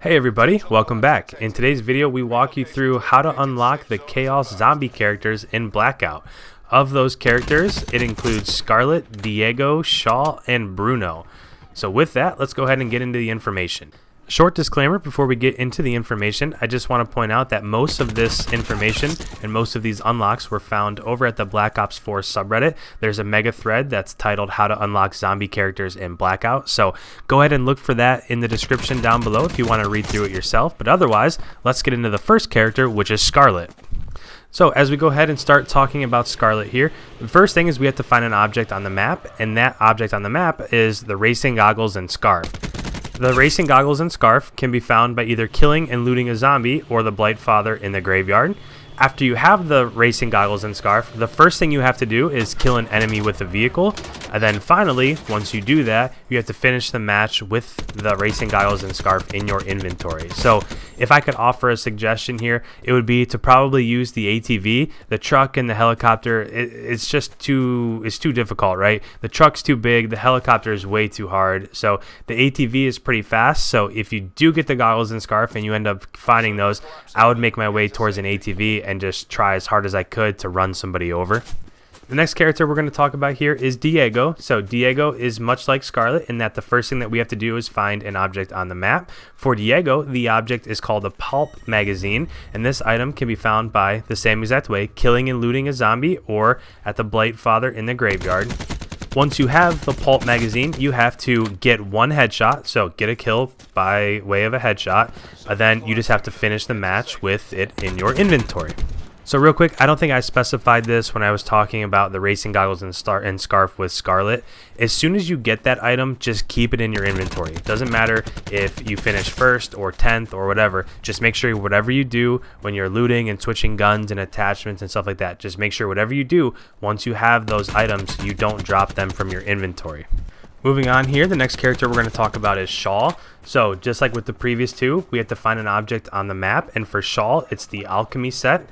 Hey everybody, welcome back. In today's video we walk you through how to unlock the Chaos Zombie characters in Blackout. Of those characters, it includes Scarlet, Diego, Shaw, and Bruno. So with that, let's go ahead and get into the information. Short disclaimer before we get into the information, I just want to point out that most of this information and most of these unlocks were found over at the Black Ops 4 subreddit. There's a mega thread that's titled How to Unlock Zombie Characters in Blackout. So go ahead and look for that in the description down below if you want to read through it yourself. But otherwise, let's get into the first character, which is Scarlet. So as we go ahead and start talking about Scarlet here, the first thing is we have to find an object on the map, and that object on the map is the racing goggles and scarf. The racing goggles and scarf can be found by either killing and looting a zombie or the Blight Father in the graveyard. After you have the racing goggles and scarf, the first thing you have to do is kill an enemy with a vehicle, and then finally, once you do that, you have to finish the match with the racing goggles and scarf in your inventory. So if I could offer a suggestion here, it would be to probably use the ATV. The truck and the helicopter, it's too difficult, right? The truck's too big, the helicopter is way too hard. So the ATV is pretty fast. So if you do get the goggles and scarf and you end up finding those, I would make my way towards an ATV and just try as hard as I could to run somebody over. The next character we're going to talk about here is Diego. So Diego is much like Scarlet in that the first thing that we have to do is find an object on the map. For Diego, the object is called a pulp magazine, and this item can be found by the same exact way, killing and looting a zombie or at the Blight Father in the graveyard. Once you have the pulp magazine, you have to get one headshot, so get a kill by way of a headshot, and then you just have to finish the match with it in your inventory. So real quick, I don't think I specified this when I was talking about the racing goggles and scarf with Scarlet. As soon as you get that item, just keep it in your inventory. It doesn't matter if you finish first or 10th or whatever. Just make sure whatever you do when you're looting and switching guns and attachments and stuff like that, just make sure whatever you do, once you have those items, you don't drop them from your inventory. Moving on here, the next character we're going to talk about is Shaw. So just like with the previous two, we have to find an object on the map, and for Shaw, it's the alchemy set.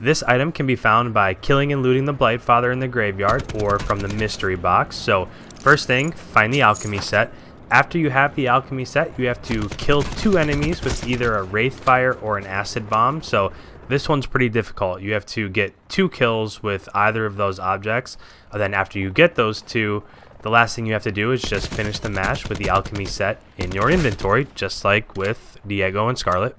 This item can be found by killing and looting the Blight Father in the graveyard or from the mystery box. So first thing, find the alchemy set. After you have the alchemy set, you have to kill 2 enemies with either a wraith fire or an acid bomb. So this one's pretty difficult. You have to get 2 kills with either of those objects. And then after you get those 2, the last thing you have to do is just finish the match with the alchemy set in your inventory, just like with Diego and Scarlet.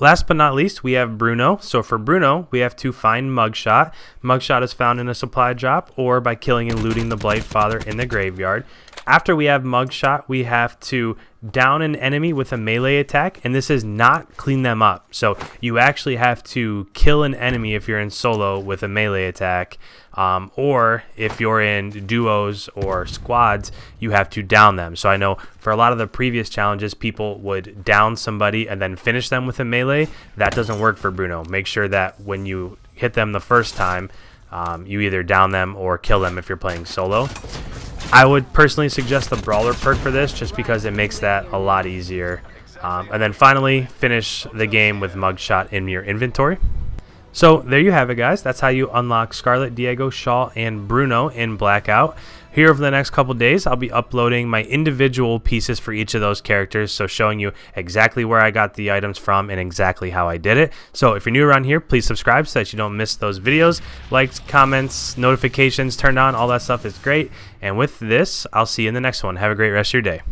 Last but not least, we have Bruno. So for Bruno, we have to find Mugshot. Mugshot is found in a supply drop or by killing and looting the Blight Father in the graveyard. After we have Mugshot, we have to down an enemy with a melee attack, and this is not clean them up. So you actually have to kill an enemy if you're in solo with a melee attack, or if you're in duos or squads, you have to down them. So I know for a lot of the previous challenges, people would down somebody and then finish them with a melee. That doesn't work for Bruno. Make sure that when you hit them the first time, you either down them or kill them if you're playing solo. I would personally suggest the Brawler perk for this just because it makes that a lot easier. And then finally, finish the game with Mugshot in your inventory. So there you have it, guys. That's how you unlock Scarlet, Diego, Shaw, and Bruno in Blackout. Here over the next couple days, I'll be uploading my individual pieces for each of those characters, so showing you exactly where I got the items from and exactly how I did it. So if you're new around here, please subscribe so that you don't miss those videos. Likes, comments, notifications turned on, all that stuff is great. And with this, I'll see you in the next one. Have a great rest of your day.